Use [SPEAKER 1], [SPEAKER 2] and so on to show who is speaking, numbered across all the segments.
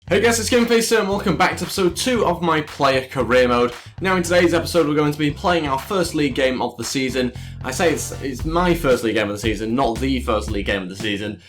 [SPEAKER 1] Hey guys, it's Gameface here and welcome back to episode 2 of my player career mode. Now in today's episode we're going to be playing our first league game of the season. I say it's my first league game of the season, not the first league game of the season,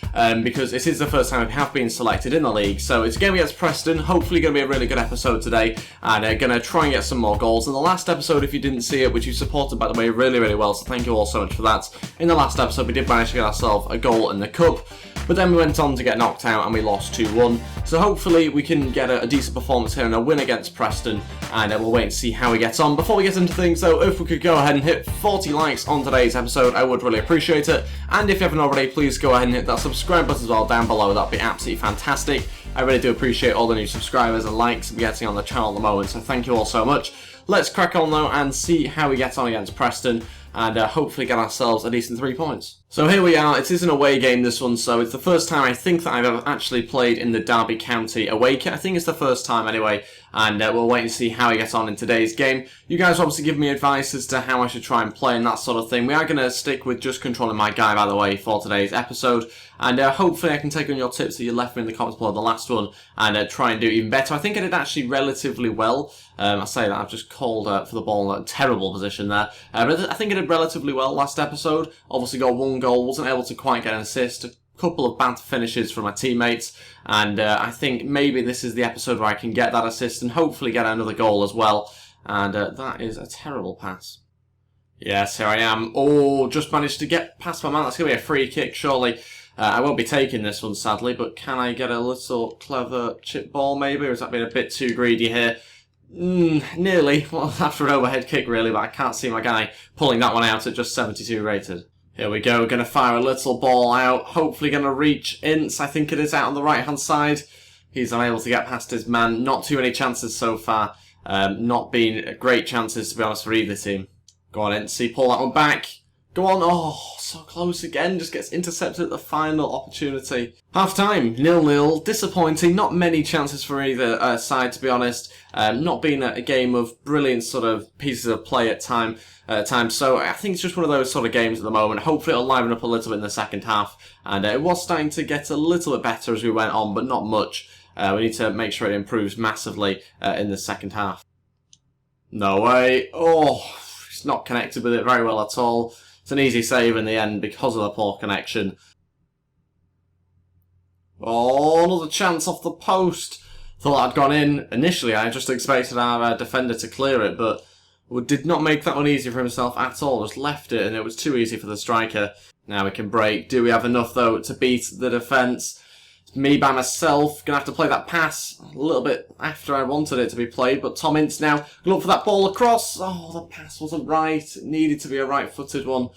[SPEAKER 1] because this is the first time I have been selected in the league. So it's a game against Preston, hopefully going to be a really good episode today, and going to try and get some more goals. In the last episode, if you didn't see it, which you supported by the way really well, so thank you all so much for that. In the last episode we did manage to get ourselves a goal in the cup, but then we went on to get knocked out and we lost 2-1. So hopefully we can get a decent performance here and a win against Preston, and we'll wait and see how he gets on. Before we get into things though, if we could go ahead and hit 40 likes on today's episode, I would really appreciate it. And if you haven't already, please go ahead and hit that subscribe button as well down below. That'd be absolutely fantastic. I really do appreciate all the new subscribers and likes we're getting on the channel at the moment, so thank you all so much. Let's crack on though and see how we get on against Preston, and hopefully get ourselves a decent 3 points. So here we are. It is an away game, this one, so it's the first time I think that I've ever actually played in the Derby County away kit. I think it's the first time anyway, and we'll wait and see how he gets on in today's game. You guys obviously give me advice as to how I should try and play and that sort of thing. We are going to stick with just controlling my guy, by the way, for today's episode, and hopefully I can take on your tips that you left me in the comments below the last one and try and do even better. I think I did actually relatively well. I say that I've just called for the ball in a terrible position there, but I think I did relatively well last episode. Obviously got one goal, wasn't able to quite get an assist, a couple of bad finishes from my teammates, and I think maybe this is the episode where I can get that assist and hopefully get another goal as well. And that is a terrible pass. Yes, here I am. Oh, just managed to get past my man. That's going to be a free kick, surely. I won't be taking this one, sadly, but can I get a little clever chip ball maybe, or is that being a bit too greedy here? Nearly. Well, after an overhead kick really, but I can't see my guy pulling that one out at just 72 rated. Here we go, going to fire a little ball out, hopefully going to reach Ince. I think it is out on the right hand side. He's unable to get past his man. Not too many chances so far. Not been great chances, to be honest, for either team. Go on, Ince, pull that one back. Go on, oh, so close again, just gets intercepted at the final opportunity. Half time, 0-0, disappointing, not many chances for either side, to be honest. Not been a game of brilliant sort of pieces of play at times, so I think it's just one of those sort of games at the moment. Hopefully it'll liven up a little bit in the second half, and it was starting to get a little bit better as we went on, but not much. We need to make sure it improves massively in the second half. No way, oh, it's not connected with it very well at all. It's an easy save in the end because of the poor connection. Oh, another chance off the post. Thought I'd gone in. Initially, I just expected our defender to clear it, but did not make that one easy for himself at all. Just left it, and it was too easy for the striker. Now we can break. Do we have enough, though, to beat the defence? Me by myself, gonna have to play that pass a little bit after I wanted it to be played, but Tom Ince now gonna look for that ball across. Oh, the pass wasn't right. It needed to be a right-footed one,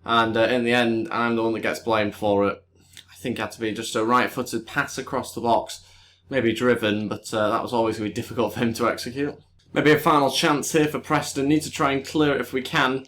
[SPEAKER 1] and in the end, I'm the one that gets blamed for it. I think it had to be just a right-footed pass across the box, maybe driven, but that was always gonna be difficult for him to execute. Maybe a final chance here for Preston. Need to try and clear it if we can,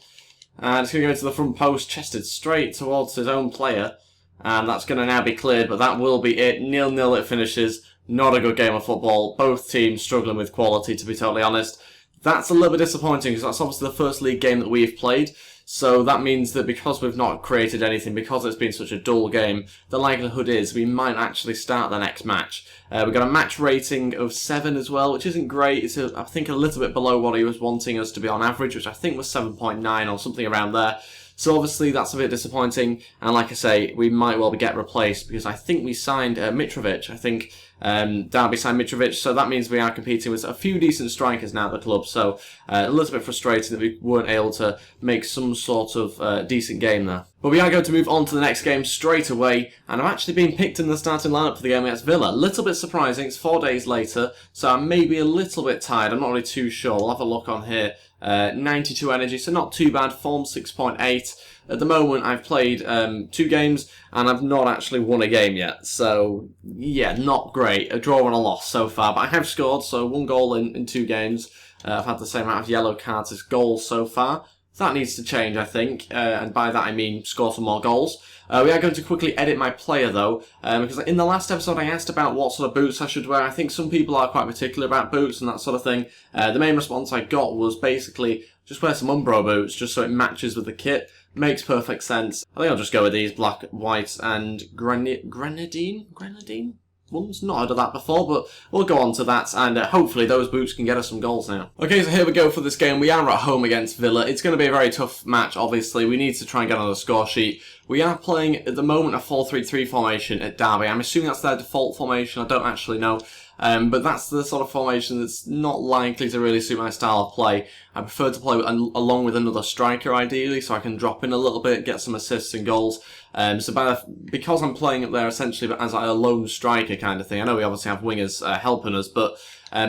[SPEAKER 1] and it's gonna go into the front post, chested straight towards his own player. And that's going to now be cleared, but that will be it. 0-0 it finishes. Not a good game of football. Both teams struggling with quality, to be totally honest. That's a little bit disappointing, because that's obviously the first league game that we've played. So that means that because we've not created anything, because it's been such a dull game, the likelihood is we might actually start the next match. We've got a match rating of 7 as well, which isn't great. It's, I think, a little bit below what he was wanting us to be on average, which I think was 7.9 or something around there. So obviously that's a bit disappointing, and like I say, we might well get replaced, because I think we signed Mitrovic. I think Derby signed Mitrovic, so that means we are competing with a few decent strikers now at the club, so a little bit frustrating that we weren't able to make some sort of decent game there. But we are going to move on to the next game straight away, and I've actually been picked in the starting lineup for the game against Villa. A little bit surprising, it's 4 days later, so I may be a little bit tired, I'm not really too sure. We'll have a look on here. 92 energy, so not too bad. Form 6.8. At the moment, I've played 2 games, and I've not actually won a game yet. So, yeah, not great. A draw and a loss so far, but I have scored, so 1 goal in 2 games. I've had the same amount of yellow cards as goals so far. That needs to change, I think, and by that I mean score some more goals. We are going to quickly edit my player, though, because in the last episode I asked about what sort of boots I should wear. I think some people are quite particular about boots and that sort of thing. The main response I got was basically just wear some Umbro boots, just so it matches with the kit. Makes perfect sense. I think I'll just go with these, black, white, and grenadine? ones. Not heard of that before, but we'll go on to that, and hopefully those boots can get us some goals now. Okay, so here we go for this game. We are at home against Villa. It's going to be a very tough match, obviously. We need to try and get on the score sheet. We are playing, at the moment, a 4-3-3 formation at Derby. I'm assuming that's their default formation. I don't actually know. But that's the sort of formation that's not likely to really suit my style of play. I prefer to play along with another striker, ideally, so I can drop in a little bit, get some assists and goals. Because I'm playing up there essentially as like a lone striker kind of thing, I know we obviously have wingers helping us, but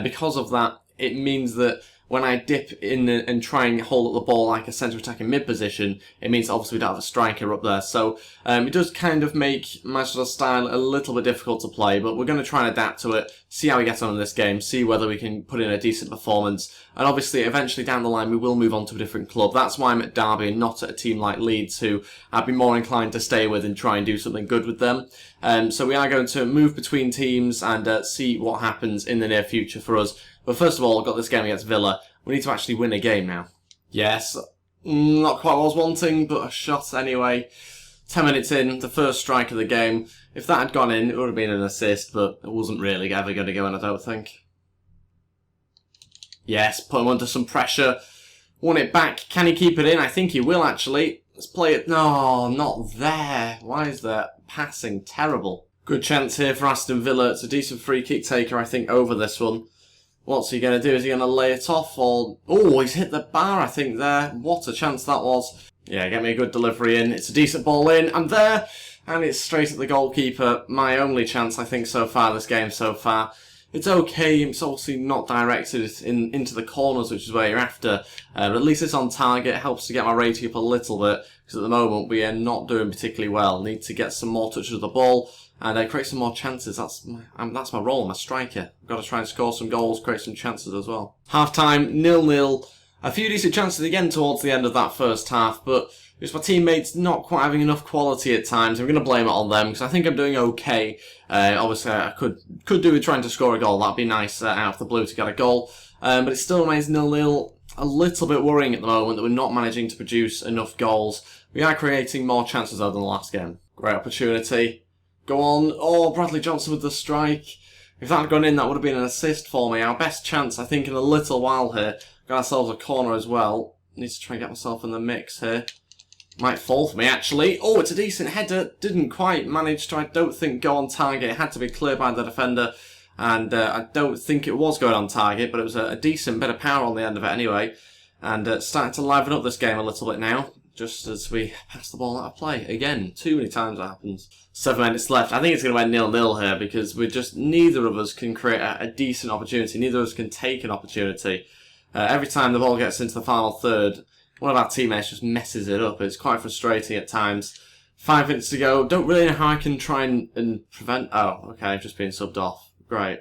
[SPEAKER 1] because of that, it means that when I dip in and try and hold up the ball like a centre attacking mid position, it means obviously we don't have a striker up there. So it does kind of make my sort of style a little bit difficult to play, but we're going to try and adapt to it, see how we get on in this game, see whether we can put in a decent performance. And obviously, eventually down the line, we will move on to a different club. That's why I'm at Derby and not at a team like Leeds, who I'd be more inclined to stay with and try and do something good with them. So we are going to move between teams and see what happens in the near future for us. But first of all, I've got this game against Villa. We need to actually win a game now. Yes, not quite what I was wanting, but a shot anyway. 10 minutes in, the first strike of the game. If that had gone in, it would have been an assist, but it wasn't really ever going to go in, I don't think. Yes, put him under some pressure. Won it back. Can he keep it in? I think he will, actually. Let's play it. No, not there. Why is that passing terrible? Good chance here for Aston Villa. It's a decent free kick taker, I think, over this one. What's he going to do? Is he going to lay it off? Or oh, he's hit the bar, I think, there. What a chance that was. Yeah, get me a good delivery in. It's a decent ball in. And there. And it's straight at the goalkeeper. My only chance, I think, so far, this game so far. It's okay. It's obviously not directed into the corners, which is where you're after. But at least it's on target. It helps to get my rating up a little bit. Because at the moment, we are not doing particularly well. Need to get some more touches of the ball. And create some more chances. That's my role. I'm a striker. I've got to try and score some goals, create some chances as well. Half time, 0-0. A few decent chances again towards the end of that first half, but just my teammates not quite having enough quality at times. I'm going to blame it on them because I think I'm doing okay. Obviously, I could do with trying to score a goal. That'd be nice out of the blue to get a goal. But it still remains 0-0. A little bit worrying at the moment that we're not managing to produce enough goals. We are creating more chances though than the last game. Great opportunity. Go on. Oh, Bradley Johnson with the strike. If that had gone in, that would have been an assist for me. Our best chance, I think, in a little while here. Got ourselves a corner as well. Need to try and get myself in the mix here. Might fall for me, actually. Oh, it's a decent header. Didn't quite manage to, I don't think, go on target. It had to be cleared by the defender. And I don't think it was going on target, but it was a decent bit of power on the end of it anyway. And starting to liven up this game a little bit now. Just as we pass the ball out of play. Again, too many times that happens. 7 minutes left. I think it's going to end 0-0 here because neither of us can create a decent opportunity. Neither of us can take an opportunity. Every time the ball gets into the final third, one of our teammates just messes it up. It's quite frustrating at times. 5 minutes to go. Don't really know how I can try and prevent... Oh, okay, I've just been subbed off. Great.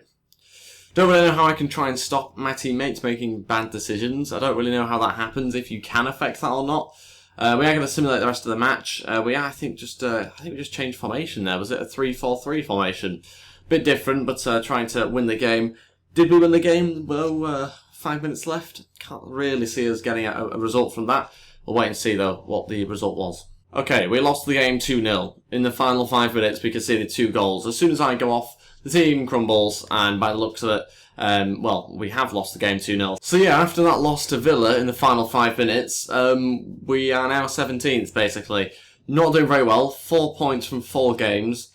[SPEAKER 1] Don't really know how I can try and stop my teammates making bad decisions. I don't really know how that happens, if you can affect that or not. We are going to simulate the rest of the match. We are, I think we just changed formation there. Was it a 3-4-3 formation? Bit different, but trying to win the game. Did we win the game? Well, 5 minutes left. Can't really see us getting a result from that. We'll wait and see, though, what the result was. Okay, we lost the game 2-0. In the final 5 minutes, we conceded 2 goals. As soon as I go off, the team crumbles, and by the looks of it, well, we have lost the game 2-0. So yeah, after that loss to Villa in the final 5 minutes, we are now 17th, basically. Not doing very well. 4 points from 4 games.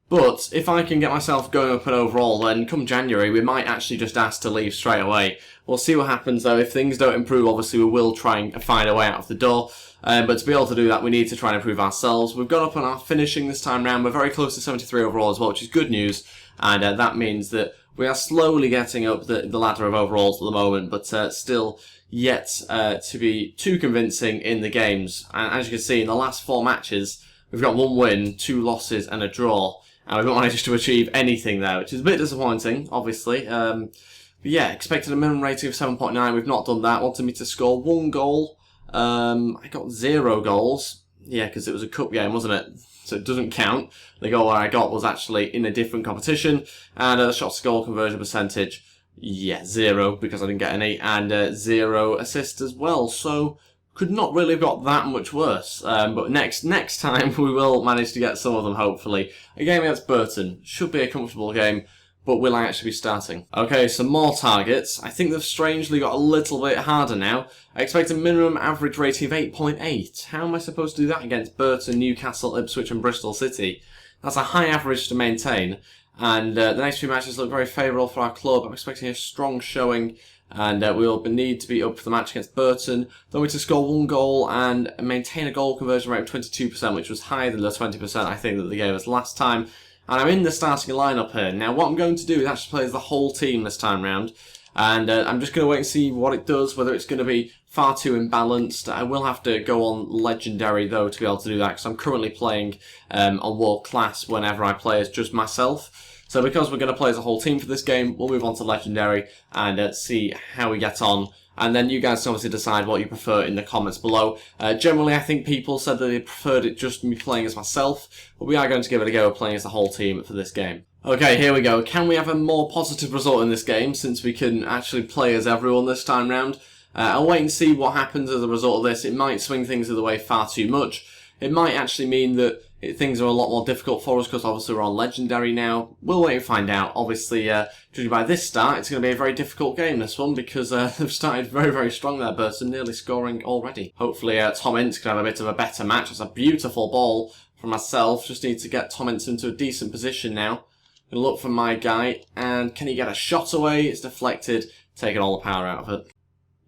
[SPEAKER 1] But if I can get myself going up and overall, then come January, we might actually just ask to leave straight away. We'll see what happens, though. If things don't improve, obviously we will try and find a way out of the door. But to be able to do that, we need to try and improve ourselves. We've got up on our finishing this time round. We're very close to 73 overall as well, which is good news. And that means that we are slowly getting up the ladder of overalls at the moment, but still yet to be too convincing in the games. And as you can see, in the last 4 matches, we've got 1 win, 2 losses and a draw. And we've not managed to achieve anything there, which is a bit disappointing, obviously. But yeah, expected a minimum rating of 7.9. We've not done that. Wanted me to score 1 goal. I got 0 goals. Yeah, because it was a cup game, wasn't it? So it doesn't count. The goal I got was actually in a different competition. And shots to goal conversion percentage, yeah, 0 because I didn't get any. And 0 assists as well. So could not really have got that much worse. But next time we will manage to get some of them, hopefully. A game against Burton should be a comfortable game, but will I actually be starting? Okay, some more targets. I think they've strangely got a little bit harder now. I expect a minimum average rating of 8.8. How am I supposed to do that against Burton, Newcastle, Ipswich and Bristol City? That's a high average to maintain. And the next few matches look very favourable for our club. I'm expecting a strong showing. And we'll need to be up for the match against Burton. Then we to score 1 goal and maintain a goal conversion rate of 22%, which was higher than the 20% I think that they gave us last time. And I'm in the starting lineup here. Now what I'm going to do is actually play as the whole team this time round. And I'm just going to wait and see what it does, whether it's going to be far too imbalanced. I will have to go on Legendary, though, to be able to do that, because I'm currently playing on World Class whenever I play as just myself. So because we're going to play as a whole team for this game, we'll move on to Legendary and see how we get on. And then you guys can obviously decide what you prefer in the comments below. Generally, I think people said that they preferred it just me playing as myself, but we are going to give it a go playing as the whole team for this game. Okay, here we go. Can we have a more positive result in this game, since we can actually play as everyone this time round? I'll wait and see what happens as a result of this. It might swing things the other way far too much. It might actually mean that things are a lot more difficult for us, because obviously we're on Legendary now. We'll wait and find out. Obviously, judging by this start, it's going to be a very difficult game, this one, because they've started very, very strong there, Burton, nearly scoring already. Hopefully, Tom Ince can have a bit of a better match. It's a beautiful ball from myself. Just need to get Tom Ince into a decent position now. Gonna look for my guy, and can he get a shot away? It's deflected, taking all the power out of it.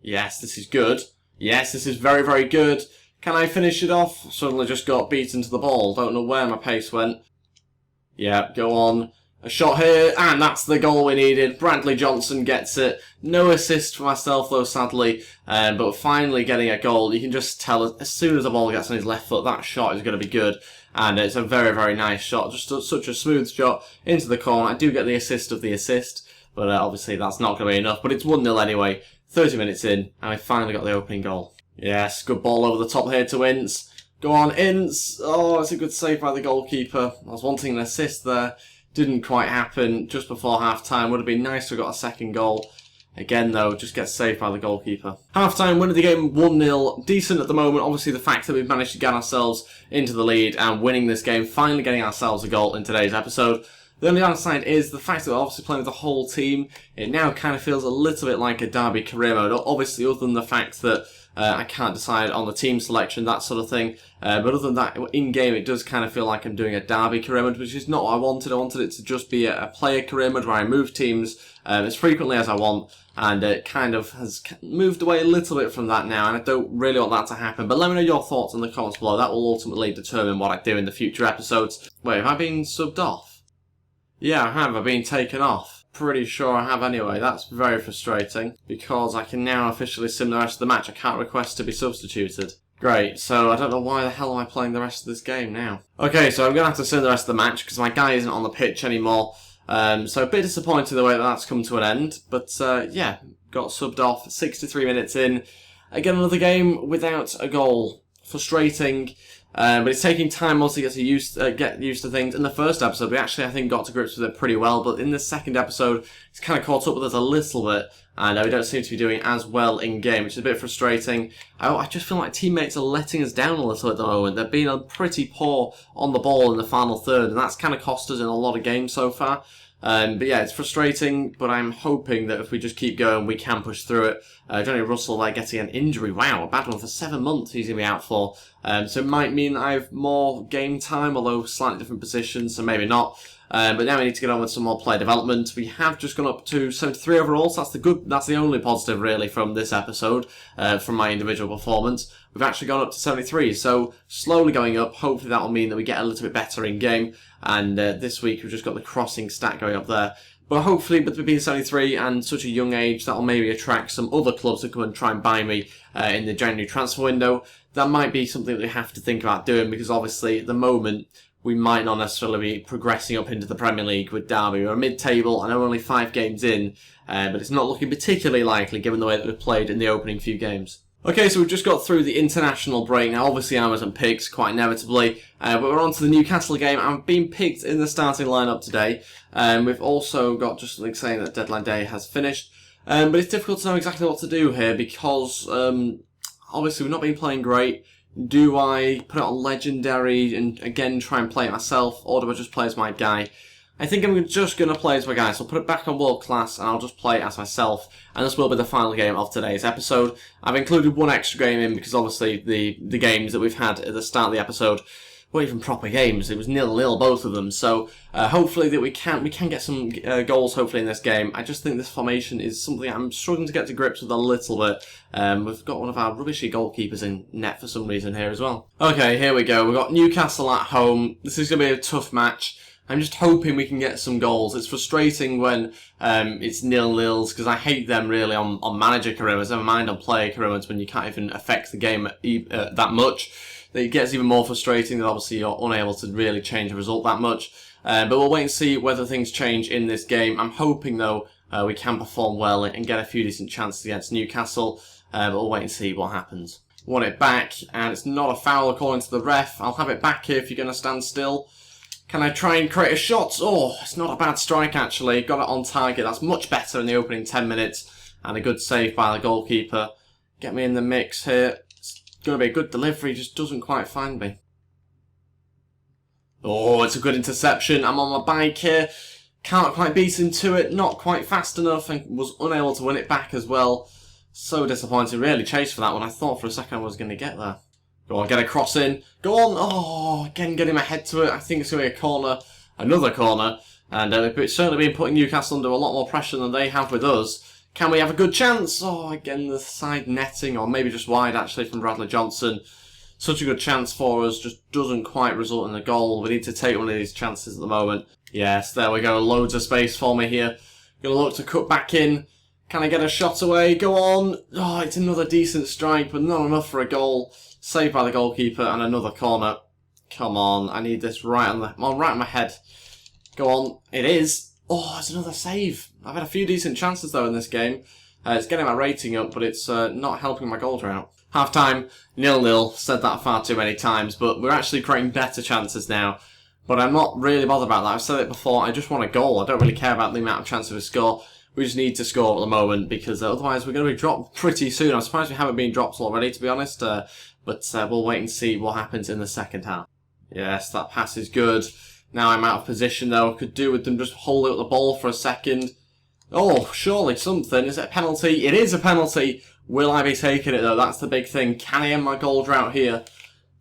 [SPEAKER 1] Yes, this is good. Yes, this is very, very good. Can I finish it off? Suddenly just got beaten to the ball. Don't know where my pace went. Yeah, go on. A shot here, and that's the goal we needed. Bradley Johnson gets it. No assist for myself, though, sadly. But finally getting a goal. You can just tell as soon as the ball gets on his left foot, that shot is going to be good. And it's a very, very nice shot. Just such a smooth shot into the corner. I do get the assist of the assist, but obviously that's not going to be enough. But it's 1-0 anyway. 30 minutes in, and I finally got the opening goal. Yes, good ball over the top here to Ince. Go on, Ince. Oh, it's a good save by the goalkeeper. I was wanting an assist there. Didn't quite happen just before half-time. Would have been nice to have got a second goal. Again, though, just gets saved by the goalkeeper. Half-time, winning the game 1-0. Decent at the moment. Obviously, the fact that we've managed to get ourselves into the lead and winning this game, finally getting ourselves a goal in today's episode. The only downside is the fact that we're obviously playing with the whole team. It now kind of feels a little bit like a derby career mode. Obviously, other than the fact that I can't decide on the team selection, that sort of thing. But other than that, in-game, it does kind of feel like I'm doing a derby career mode, which is not what I wanted. I wanted it to just be a player career mode where I move teams as frequently as I want. And it kind of has moved away a little bit from that now, and I don't really want that to happen. But let me know your thoughts in the comments below. That will ultimately determine what I do in the future episodes. Wait, have I been subbed off? Yeah, I have. I've been taken off. Pretty sure I have anyway. That's very frustrating, because I can now officially sim the rest of the match. I can't request to be substituted. Great, so I don't know why the hell am I playing the rest of this game now. Okay, so I'm going to have to sim the rest of the match, because my guy isn't on the pitch anymore. So a bit disappointed the way that that's come to an end. But yeah, got subbed off 63 minutes in. Again, another game without a goal. Frustrating. But it's taking time also to get used to things. In the first episode, we actually, I think, got to grips with it pretty well. But in the second episode, it's kind of caught up with us a little bit. And we don't seem to be doing as well in-game, which is a bit frustrating. I just feel like teammates are letting us down a little at the moment. They're being pretty poor on the ball in the final third, and that's kind of cost us in a lot of games so far. But yeah, it's frustrating, but I'm hoping that if we just keep going, we can push through it. Johnny Russell there getting an injury. Wow, a bad one for 7 months he's going to be out for. So it might mean I have more game time, although slightly different positions, so maybe not. But now we need to get on with some more player development. We have just gone up to 73 overall, so that's the only positive really from this episode, from my individual performance. We've actually gone up to 73, so slowly going up. Hopefully that will mean that we get a little bit better in game. And this week we've just got the crossing stat going up there. But hopefully, with me being 73 and such a young age, that will maybe attract some other clubs to come and try and buy me in the January transfer window. That might be something that we have to think about doing, because obviously at the moment we might not necessarily be progressing up into the Premier League with Derby. We're mid-table, I know we're only 5 games in, but it's not looking particularly likely given the way that we've played in the opening few games. Okay, so we've just got through the international break. Now, obviously, I wasn't picked, quite inevitably, but we're on to the Newcastle game. I've been picked in the starting lineup today. We've also got just something saying that deadline day has finished. But it's difficult to know exactly what to do here, because obviously we've not been playing great. Do I put it on Legendary and again try and play it myself, or do I just play as my guy? I think I'm just going to play as my guy, so I'll put it back on World Class and I'll just play it as myself, and this will be the final game of today's episode. I've included one extra game in because obviously the games that we've had at the start of the episode weren't even proper games. It was 0-0 both of them, so hopefully that we can get some goals hopefully in this game. I just think this formation is something I'm struggling to get to grips with a little bit. We've got one of our rubbishy goalkeepers in net for some reason here as well. Okay, here we go. We've got Newcastle at home. This is going to be a tough match. I'm just hoping we can get some goals. It's frustrating when it's 0-0s because I hate them really on manager careers. Never mind on player careers when you can't even affect the game that much. It gets even more frustrating that obviously you're unable to really change the result that much. But we'll wait and see whether things change in this game. I'm hoping though we can perform well and get a few decent chances against Newcastle. But we'll wait and see what happens. Want it back, and it's not a foul according to the ref. I'll have it back here if you're going to stand still. Can I try and create a shot? Oh, it's not a bad strike actually. Got it on target. That's much better in the opening 10 minutes. And a good save by the goalkeeper. Get me in the mix here. It's going to be a good delivery. Just doesn't quite find me. Oh, it's a good interception. I'm on my bike here. Can't quite beat him to it. Not quite fast enough. And was unable to win it back as well. So disappointing. Really chased for that one. I thought for a second I was going to get there. Go on, get a cross in. Go on. Oh, again, getting my head to it. I think it's going to be a corner. Another corner. And it's certainly been putting Newcastle under a lot more pressure than they have with us. Can we have a good chance? Oh, again, the side netting, or maybe just wide, actually, from Bradley Johnson. Such a good chance for us. Just doesn't quite result in a goal. We need to take one of these chances at the moment. Yes, there we go. Loads of space for me here. Going to look to cut back in. Can I get a shot away? Go on. Oh, it's another decent strike, but not enough for a goal. Saved by the goalkeeper and another corner. Come on, I need this right on right on my head. Go on, it is. Oh, it's another save. I've had a few decent chances though in this game. It's getting my rating up, but it's not helping my goal drought. Half time, 0-0. Said that far too many times, but we're actually creating better chances now. But I'm not really bothered about that. I've said it before. I just want a goal. I don't really care about the amount of chances we score. We just need to score at the moment because otherwise we're going to be dropped pretty soon. I'm surprised we haven't been dropped already, to be honest. But we'll wait and see what happens in the second half. Yes, that pass is good. Now I'm out of position though. Could do with them just holding up the ball for a second. Oh, surely something. Is it a penalty? It is a penalty. Will I be taking it though? That's the big thing. Can I end my goal drought here?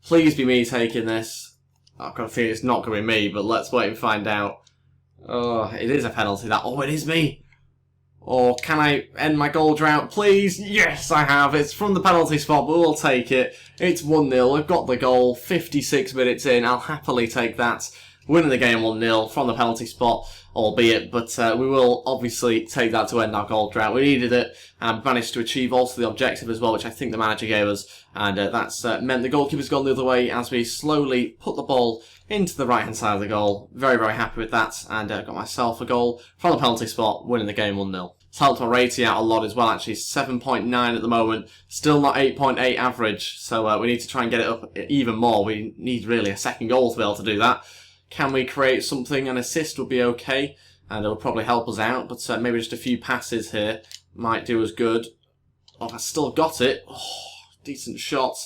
[SPEAKER 1] Please be me taking this. I've got a feeling it's not going to be me, but let's wait and find out. Oh, it is a penalty. Oh, it is me. Or can I end my goal drought, please? Yes, I have. It's from the penalty spot, but we'll take it. It's 1-0. We've got the goal. 56 minutes in. I'll happily take that. Winning the game 1-0 from the penalty spot, albeit. But we will obviously take that to end our goal drought. We needed it and managed to achieve also the objective as well, which I think the manager gave us. And that's meant the goalkeeper's gone the other way as we slowly put the ball into the right-hand side of the goal. Very, very happy with that. And got myself a goal from the penalty spot, winning the game 1-0. It's helped my rating out a lot as well, actually. 7.9 at the moment. Still not 8.8 average. So we need to try and get it up even more. We need really a second goal to be able to do that. Can we create something? An assist would be okay. And it will probably help us out. But maybe just a few passes here might do us good. Oh, I still got it. Oh, decent shot.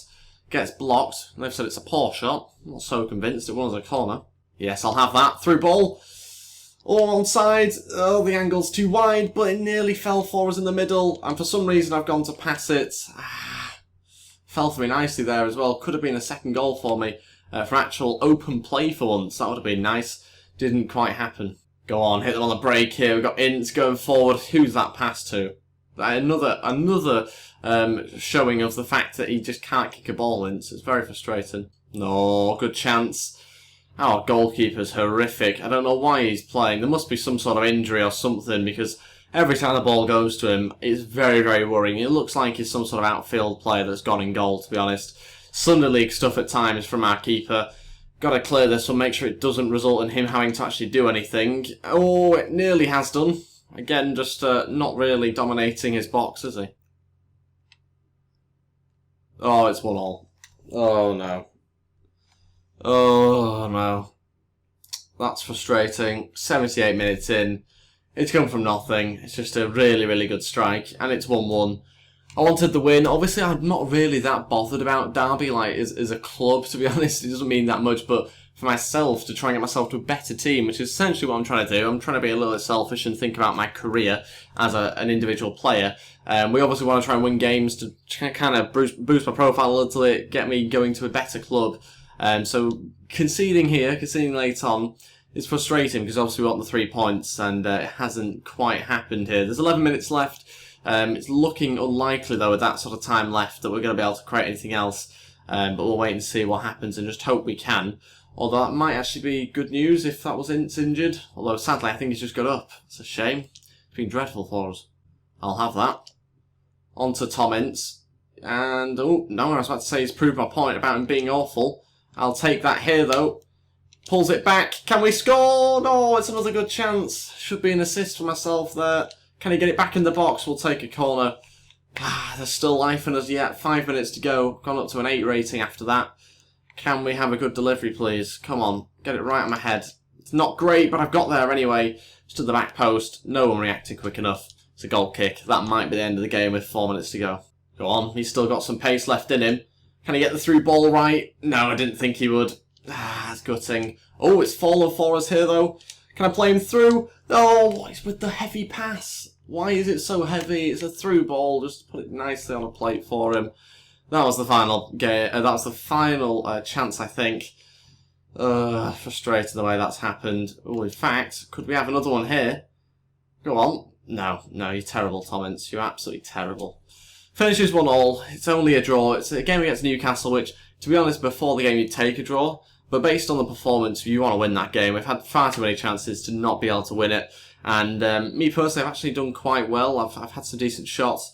[SPEAKER 1] Gets blocked. They've said it's a poor shot. I'm not so convinced. It was a corner. Yes, I'll have that. Through ball. All onside. Oh, the angle's too wide, but it nearly fell for us in the middle. And for some reason, I've gone to pass it. Fell for me nicely there as well. Could have been a second goal for me for actual open play for once. That would have been nice. Didn't quite happen. Go on, hit them on the break here. We've got Ince going forward. Who's that pass to? Another showing of the fact that he just can't kick a ball, Ince. It's very frustrating. No, good chance. Our goalkeeper's horrific. I don't know why he's playing. There must be some sort of injury or something because every time the ball goes to him, it's very, very worrying. It looks like he's some sort of outfield player that's gone in goal, to be honest. Sunday League stuff at times from our keeper. Got to clear this one, make sure it doesn't result in him having to actually do anything. Oh, it nearly has done. Again, just not really dominating his box, is he? Oh, it's 1-1. Oh, no. Oh, no. That's frustrating. 78 minutes in. It's come from nothing. It's just a really, really good strike. And it's 1-1. I wanted the win. Obviously, I'm not really that bothered about Derby, like, as a club, to be honest. It doesn't mean that much, but for myself, to try and get myself to a better team, which is essentially what I'm trying to do. I'm trying to be a little bit selfish and think about my career as an individual player. We obviously want to try and win games to kind of boost my profile a little bit, get me going to a better club. So conceding late on, is frustrating because obviously we want the 3 points and it hasn't quite happened here. There's 11 minutes left. It's looking unlikely though with that sort of time left that we're going to be able to create anything else. But we'll wait and see what happens and just hope we can. Although that might actually be good news if that was injured. Although sadly I think he's just got up. It's a shame. It's been dreadful for us. I'll have that. On to Tom Ince. And, oh, no, I was about to say he's proved my point about him being awful. I'll take that here though. Pulls it back. Can we score? No, it's another good chance. Should be an assist for myself there. Can he get it back in the box? We'll take a corner. There's still life in us yet. 5 minutes to go. Gone up to an 8 rating after that. Can we have a good delivery, please? Come on. Get it right on my head. It's not great, but I've got there anyway. Just at the back post. No one reacted quick enough. It's a goal kick. That might be the end of the game with 4 minutes to go. Go on. He's still got some pace left in him. Can he get the through ball right? No, I didn't think he would. That's gutting. Oh, it's fallen for us here, though. Can I play him through? Oh, what is with the heavy pass? Why is it so heavy? It's a through ball. Just put it nicely on a plate for him. That was the final game. That was the final chance, I think. Frustrated the way that's happened. Oh, in fact, could we have another one here? Go on. No, you're terrible, Tom Ince. You're absolutely terrible. Finishes 1-1. It's only a draw. It's a game against Newcastle, which, to be honest, before the game you'd take a draw. But based on the performance, you want to win that game. We've had far too many chances to not be able to win it. And me personally, I've actually done quite well. I've had some decent shots.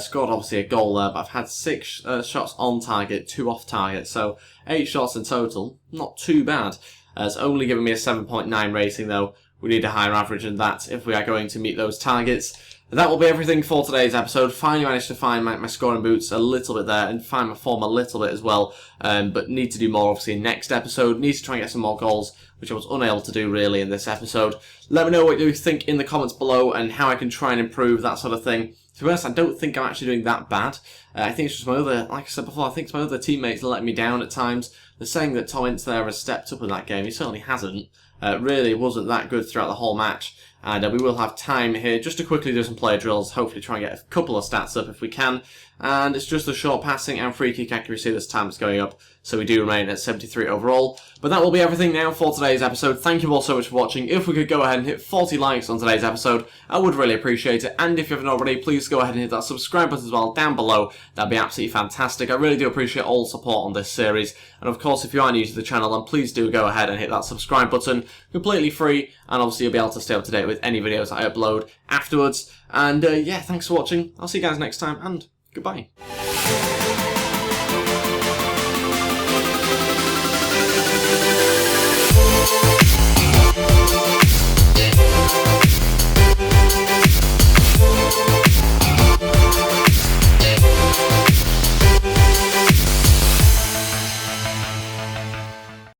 [SPEAKER 1] Scored obviously a goal there, but I've had 6 shots on target, 2 off target. So 8 shots in total. Not too bad. It's only given me a 7.9 rating though. We need a higher average than that if we are going to meet those targets. That will be everything for today's episode. Finally managed to find my scoring boots a little bit there and find my form a little bit as well. But need to do more obviously in next episode. Need to try and get some more goals, which I was unable to do really in this episode. Let me know what you think in the comments below and how I can try and improve, that sort of thing. To be honest, I don't think I'm actually doing that bad. I think it's just my other, like I said before, I think it's my other teammates letting me down at times. They're saying that Tom Ince there has stepped up in that game. He certainly hasn't. Really wasn't that good throughout the whole match. And we will have time here just to quickly do some player drills, hopefully try and get a couple of stats up if we can. And it's just the short passing and free kick accuracy this time is going up, so we do remain at 73 overall. But that will be everything now for today's episode. Thank you all so much for watching. If we could go ahead and hit 40 likes on today's episode, I would really appreciate it. And if you haven't already, please go ahead and hit that subscribe button as well down below. That'd be absolutely fantastic. I really do appreciate all support on this series. And of course, if you are new to the channel, then please do go ahead and hit that subscribe button. Completely free, and obviously you'll be able to stay up to date with any videos I upload afterwards. And yeah, thanks for watching. I'll see you guys next time, and goodbye.